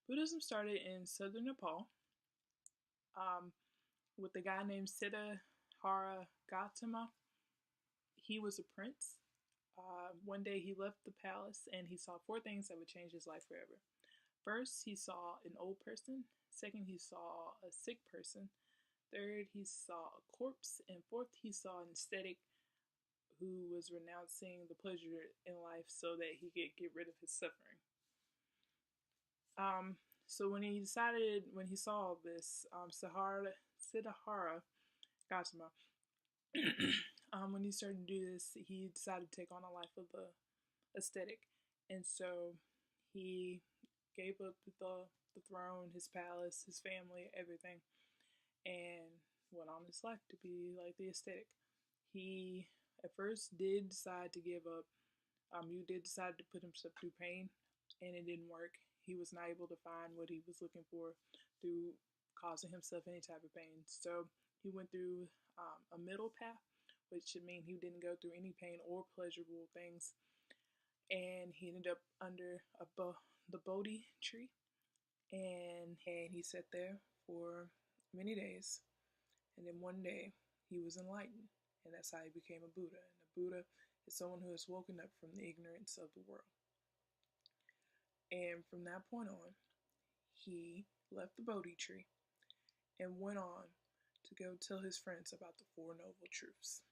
Buddhism started in southern Nepal um, with a guy named Siddhartha Gautama. He was a prince. One day he left the palace and he saw four things that would change his life forever. First, he saw an old person. Second, he saw a sick person. Third, he saw a corpse. And fourth, he saw an ascetic who was renouncing the pleasure in life so that he could get rid of his suffering. So when he saw this, Siddhartha Gautama, when he started to do this, he decided to take on a life of the aesthetic. And so he gave up the throne, his palace, his family, everything, and went on his life to be like the aesthetic. He at first did decide to give up. He did decide to put himself through pain, and it didn't work. He was not able to find what he was looking for through causing himself any type of pain. So he went through a middle path, which should mean he didn't go through any pain or pleasurable things. And he ended up under the Bodhi tree, and he sat there for many days. And then one day he was enlightened, and that's how he became a Buddha. And a Buddha is someone who has woken up from the ignorance of the world. And from that point on, he left the Bodhi tree and went on to go tell his friends about the Four Noble Truths.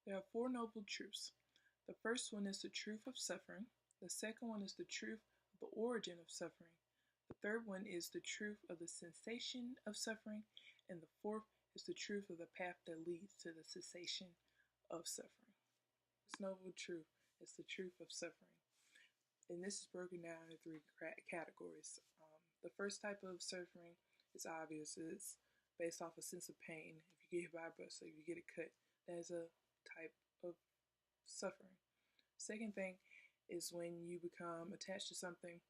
There are four noble truths. The first one is the truth of suffering. The second one is the truth of the origin of suffering. The third one is the truth of the cessation of suffering. And the fourth is the truth of the path that leads to the cessation of suffering. This noble truth is the truth of suffering. And this is broken down into three categories. The first type of suffering is obvious. It's based off a sense of pain. If you get hit by a bus or if you get a cut, that is a type of suffering. Second thing is when you become attached to something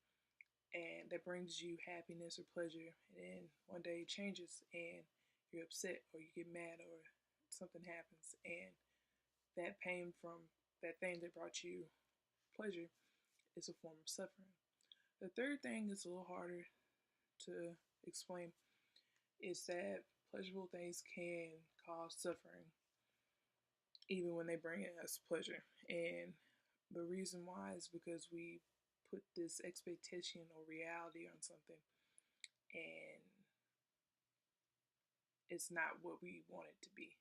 and that brings you happiness or pleasure, and then one day it changes and you're upset or you get mad or something happens, and that pain from that thing that brought you pleasure is a form of suffering. The third thing is a little harder to explain, is that pleasurable things can cause suffering even when they bring us pleasure. And the reason why is because we put this expectation or reality on something and it's not what we want it to be.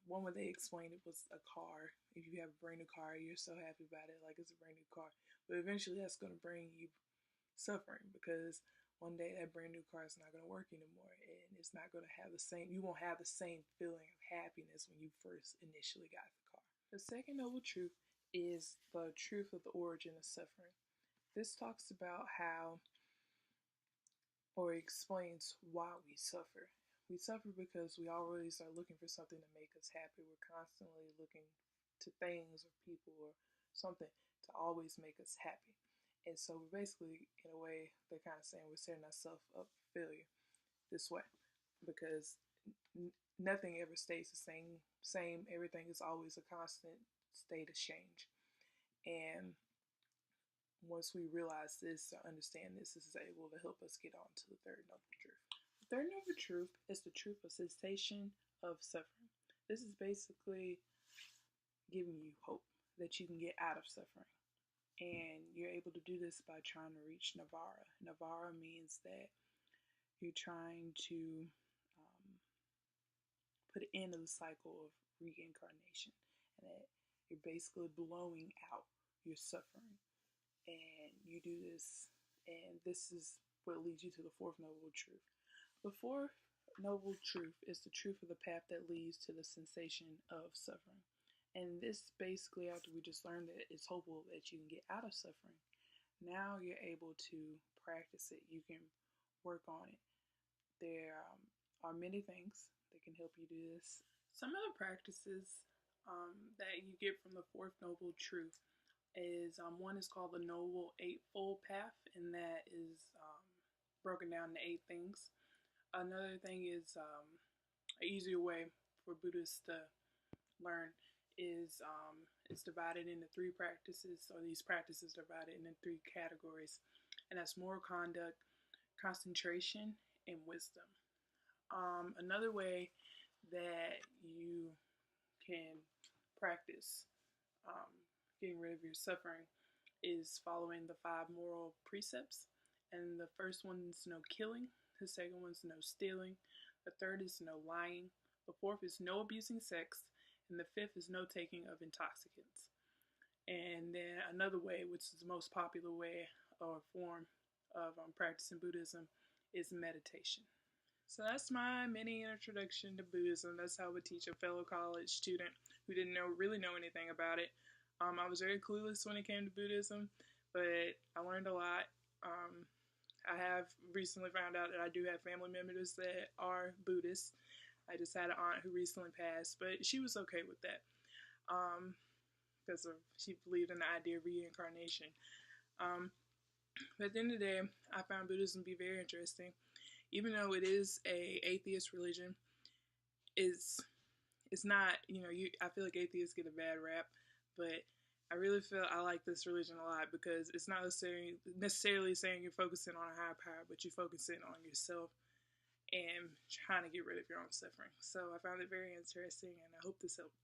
One way they explained it was a car. If you have a brand new car, you're so happy about it, like it's a brand new car. But eventually that's going to bring you suffering, because one day that brand new car is not going to work anymore, and it's not going to have the same, you won't have the same feeling of happiness when you first initially got the car. The second noble truth is the truth of the origin of suffering. This talks about how, or explains why we suffer. We suffer because we always are looking for something to make us happy. We're constantly looking to things or people or something to always make us happy. And so we're basically, in a way, they're kind of saying we're setting ourselves up for failure this way, because nothing ever stays the same. Everything is always a constant state of change. And once we realize this or understand this, this is able to help us get on to the third noble truth. The third noble truth is the truth of cessation of suffering. This is basically giving you hope that you can get out of suffering. And you're able to do this by trying to reach Nirvana. Nirvana means that you're trying to put an end to the cycle of reincarnation, and that you're basically blowing out your suffering. And you do this, and this is what leads you to the fourth noble truth. The fourth noble truth is the truth of the path that leads to the cessation of suffering. And this basically, after we just learned that it's hopeful that you can get out of suffering, now you're able to practice it. You can work on it. There are many things that can help you do this. Some of the practices that you get from the fourth noble truth is one is called the Noble Eightfold Path, and that is broken down into 8 things. Another thing is an easier way for Buddhists to learn is divided into three practices, or these practices divided into three categories, and that's moral conduct, concentration, and wisdom. Another way that you can practice um, getting rid of your suffering is following the five moral precepts. And the first one is no killing, the second one is no stealing, the third is no lying, the fourth is no abusing sex, and the fifth is no taking of intoxicants. And then another way, which is the most popular way or form of practicing Buddhism, is meditation. So that's my mini introduction to Buddhism. That's how I would teach a fellow college student who didn't really know anything about it. I was very clueless when it came to Buddhism, but I learned a lot. I have recently found out that I do have family members that are Buddhists. I just had an aunt who recently passed, but she was okay with that because she believed in the idea of reincarnation. But at the end of the day, I found Buddhism to be very interesting. Even though it is a atheist religion, it's not, I feel like atheists get a bad rap, but I really feel I like this religion a lot because it's not necessarily saying you're focusing on a higher power, but you're focusing on yourself and trying to get rid of your own suffering. So I found it very interesting, and I hope this helped.